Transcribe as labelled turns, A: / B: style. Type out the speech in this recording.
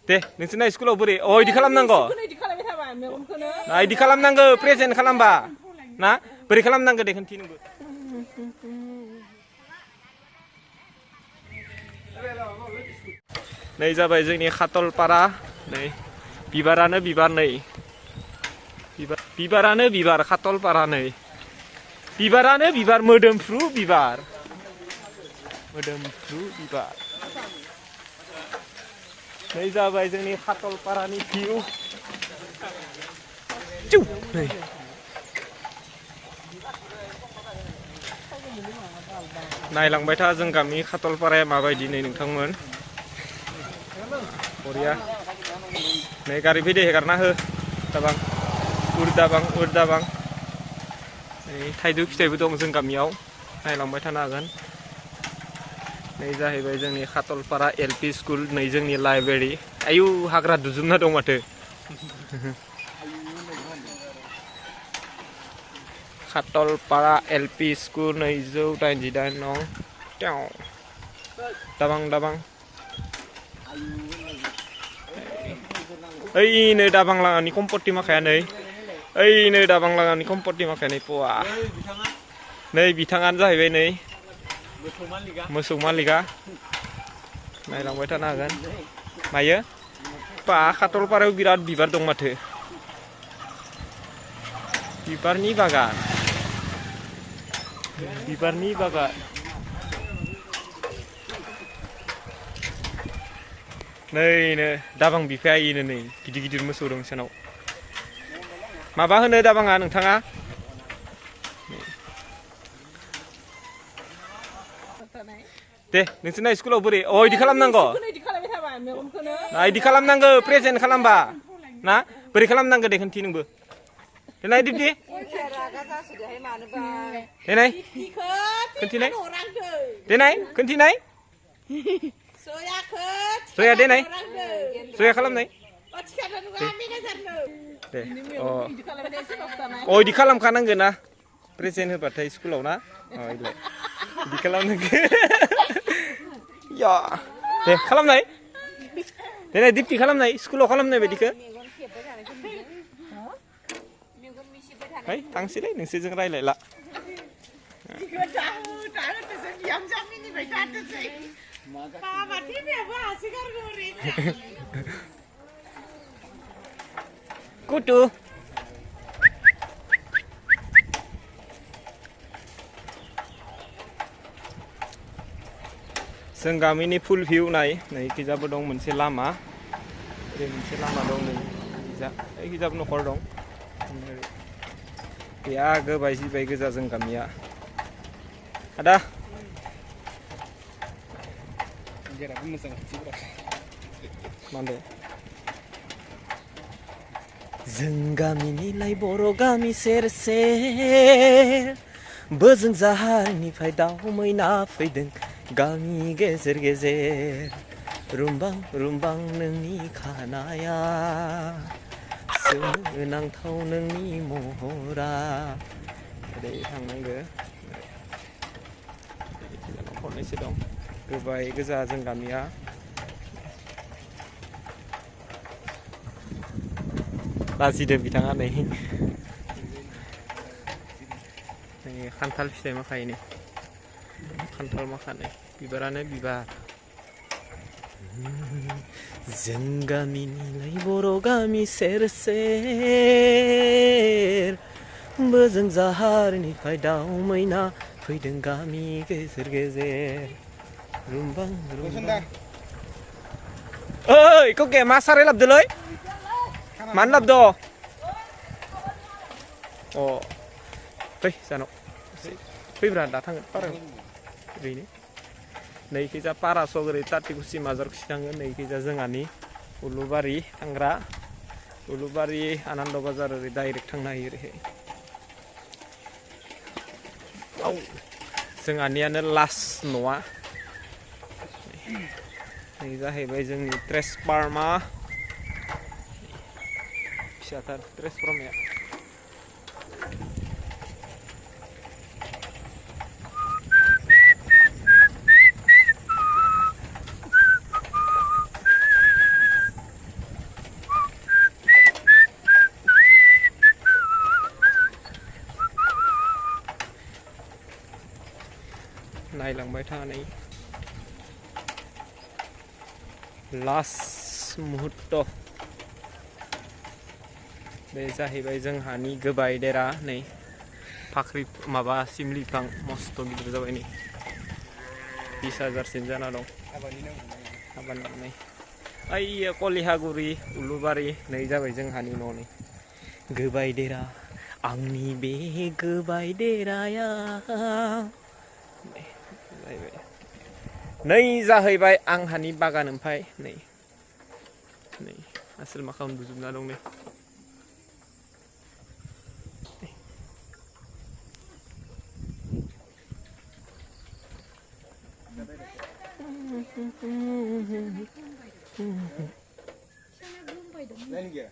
A: दे नोंसोरना स्कुलाव बोरै अ इदि खालामनांगौ
B: इदि खालामबाय थाबा मेगनखौनो
A: इदि खालामनांगौ प्रेजेन्ट खालामबा ना बोरै खालामनांगौ दे खोन्थि नोंबो नै जाबाय जोंनि खातलपारा नै बिबारानो बिबार नै बिबारानो बिबार खातलपारा नै बिबारानो बिबार मोदोमफ्रु बिबार नै जाबाय जोंनि खातलपारानि भिउ नै नायलांबाय था जों गामि खातलपाराया माबायदि नै नोंथांमोन बरिया नै गारि फैदो हेगारना हो दाबां उरदाबां नै थाइजौ फिथाइबो दं जों गामियाव नायलांबाय थानो हागोन नै जाहैबाय जोंनि खातलपारा LP स्कुल नै जोंनि लाइब्रेरि आयु हाग्रा दुजोबना दं माथो खातलपारा LP स्कुल 288 नं दाबां ओइनो दाबां लाङानि कम्पति माखाया नै ओइनो दाबां लाङानि कम्पति माखाया नै पवा नै बिथाङानो जाहैबाय नै मोसौ मालिका नायलांबाय थानो हागोन मायो बा खातलपारायाव बिराद बिबार दं माथो बिबारनि बागान नैनो दाबां बिफाया इनो नै गिदिर मोसौ दं बिसानाव माबा होनो दाबाङा नोंथाङा दे नोंसोरना स्कुलाव बोरै अ इदि खालामनांगौ
B: इदि खालामबाय थाबा मेगनखौनो
A: इदि खालामनांगौ प्रेजेन्ट खालामबा ना बोरै खालामनांगौ दे खोन्थि नोंबो देनाय दिप्ति देनाय खोन्थिनाय जया देनाय जया खालामनाय दे अ इदि खालामखानांगौ ना प्रेजेन्ट होबाथाय स्कुलाव ना इदि खालामनांगौ या दे खालामनाय देनाय दिप्ति खालामनाय स्कुलाव खालामनाय बायदिखौ है थांसैलै नोंसोरजों रायलायला kutu जों गामिनि फुल भिउ नाय नै खिजाबो दं मोनसे लामा ओरै मोनसे लामा दं नै खिजाबो न'खर दं गैया गोबाय जिबाय गोजा जों गामिया आदा मानदे जों गामिनिलाय बर' गामि सेर बोजों जाहारनिफ्राय दाउ मैना फैदों गामि गेजेर रुमबां नोंनि खानाया सोमोनांथाव नोंनि महरा ओरै थांनांगो खरनैसो दं गोबाय गोजा जों गामिया लाजिदों बिथाङा नै खान्थाल फिथाइ माखायो नै खान्थाल माखानाय बिबारानो बिबार जों गामिनिलाय बर' गामि सेर बोजों जाहारनिफ्राय दाउ मैना फैदों गामि गेजेर रुमबां ओइ कके मा साराय लाबदोलै मानो लाबदो अ फै जानाव फैब्रा दा थांगोन पारायाव ओरैनो नैखैजा पारासक ओरै तातिकुसि माजरखुसि थाङो नैखैजा जोंहानि उलुबारि थांग्रा उलुबारि आनन्द बाजार ओरै डाइरेक्ट थांनो हायो ओरैहाय जोंहानियानो लास्ट न'आ नै जाहैबाय जोंनि ट्रेन्सफार्मा फिसाथार ट्रेन्सफार्माया नायलांबाय थानानै लास्ट मुहुर्त बे जाहैबाय जोंहानि गोबाय देरा नै फाख्रि माबा सिमलि बिफां मस्थ' गिदिर जाबाय नै 20,000सिम जाना दं हाबा नांनाय ओइयो कलिहागुरि उलुबारि नै जाबाय जोंहानि न' नै गोबाय देरा आंनि बे गोबाय देराया नै जाहैबाय आंहानि बागान ओमफ्राय नै नै आसोल मा खालामजोबना दं नै
C: Sana belum pada.